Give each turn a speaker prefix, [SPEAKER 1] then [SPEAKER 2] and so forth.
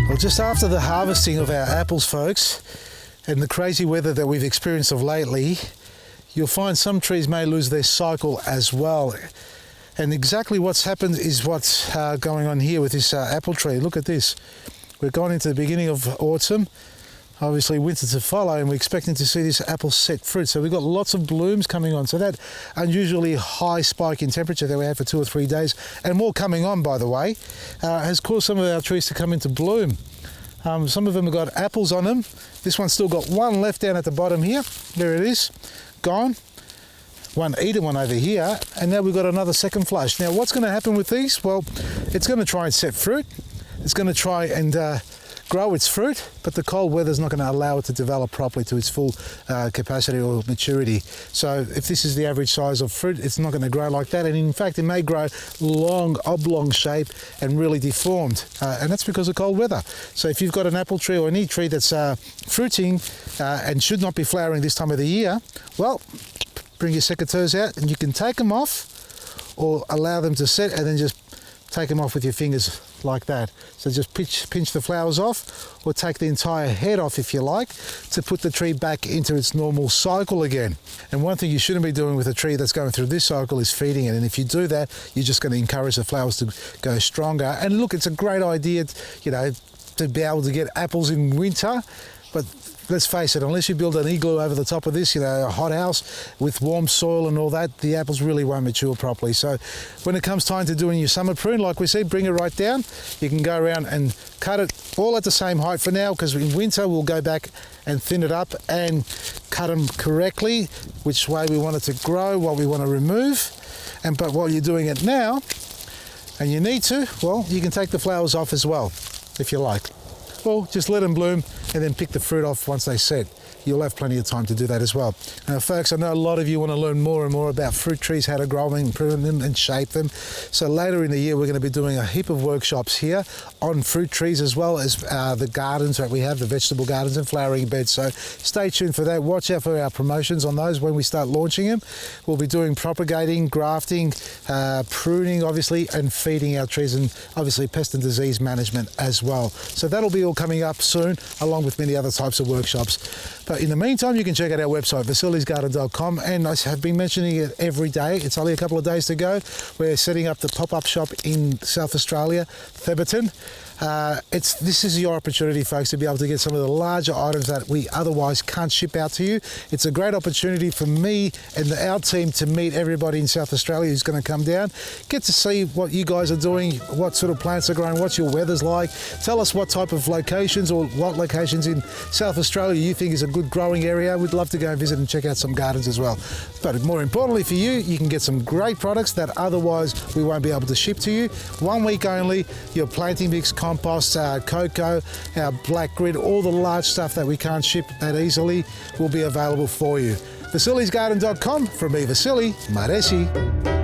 [SPEAKER 1] Well, just after the harvesting of our apples, folks, and the crazy weather that we've experienced of lately, you'll find some trees may lose their cycle as well. And exactly what's happened is what's going on here with this apple tree. Look at this. We're going into the beginning of autumn, obviously winter to follow, and we're expecting to see this apple set fruit. So we've got lots of blooms coming on. So that unusually high spike in temperature that we had for 2 or 3 days, and more coming on, by the way, has caused some of our trees to come into bloom. Some of them have got apples on them. This one's still got one left down at the bottom here. There it is, gone. One eaten one over here, and now we've got another second flush. Now what's going to happen with these? Well, it's going to try and set fruit. It's going to try and grow its fruit, but the cold weather's not going to allow it to develop properly to its full capacity or maturity. So if this is the average size of fruit, it's not going to grow like that, and in fact it may grow long, oblong shape and really deformed, and that's because of cold weather. So if you've got an apple tree or any tree that's fruiting and should not be flowering this time of the year, well, bring your secateurs out and you can take them off or allow them to set and then just take them off with your fingers like that. So just pinch the flowers off, or take the entire head off if you like, to put the tree back into its normal cycle again. And one thing you shouldn't be doing with a tree that's going through this cycle is feeding it. And if you do that, you're just going to encourage the flowers to go stronger. And look, it's a great idea, you know, to be able to get apples in winter, but let's face it, unless you build an igloo over the top of this, you know, a hot house with warm soil and all that, the apples really won't mature properly. So when it comes time to doing your summer prune, like we said, bring it right down. You can go around and cut it all at the same height for now, because in winter we'll go back and thin it up and cut them correctly, which way we want it to grow, what we want to remove. But while you're doing it now, and you need to, well, you can take the flowers off as well, if you like. Well, just let them bloom and then pick the fruit off once they set. You'll have plenty of time to do that as well. Now, folks, I know a lot of you want to learn more and more about fruit trees, how to grow them, prune them and shape them. So later in the year, we're going to be doing a heap of workshops here on fruit trees, as well as the gardens that we have, the vegetable gardens and flowering beds. So stay tuned for that. Watch out for our promotions on those when we start launching them. We'll be doing propagating, grafting, pruning, obviously, and feeding our trees, and obviously pest and disease management as well. So that'll be all coming up soon, along with many other types of workshops. But in the meantime, you can check out our website, vasilisgarden.com, and I have been mentioning it every day. It's only a couple of days to go. We're setting up the pop-up shop in South Australia, Theberton. This is your opportunity, folks, to be able to get some of the larger items that we otherwise can't ship out to you. It's a great opportunity for me and our team to meet everybody in South Australia who's going to come down, get to see what you guys are doing, what sort of plants are growing, what's your weather's like. Tell us what type of locations or what locations in South Australia you think is a good growing area. We'd love to go and visit and check out some gardens as well. But more importantly for you, you can get some great products that otherwise we won't be able to ship to you. 1 week only, your planting mix, compost, cocoa, our black grid, all the large stuff that we can't ship that easily will be available for you. vasilisgarden.com. From me, Vasili Maresi.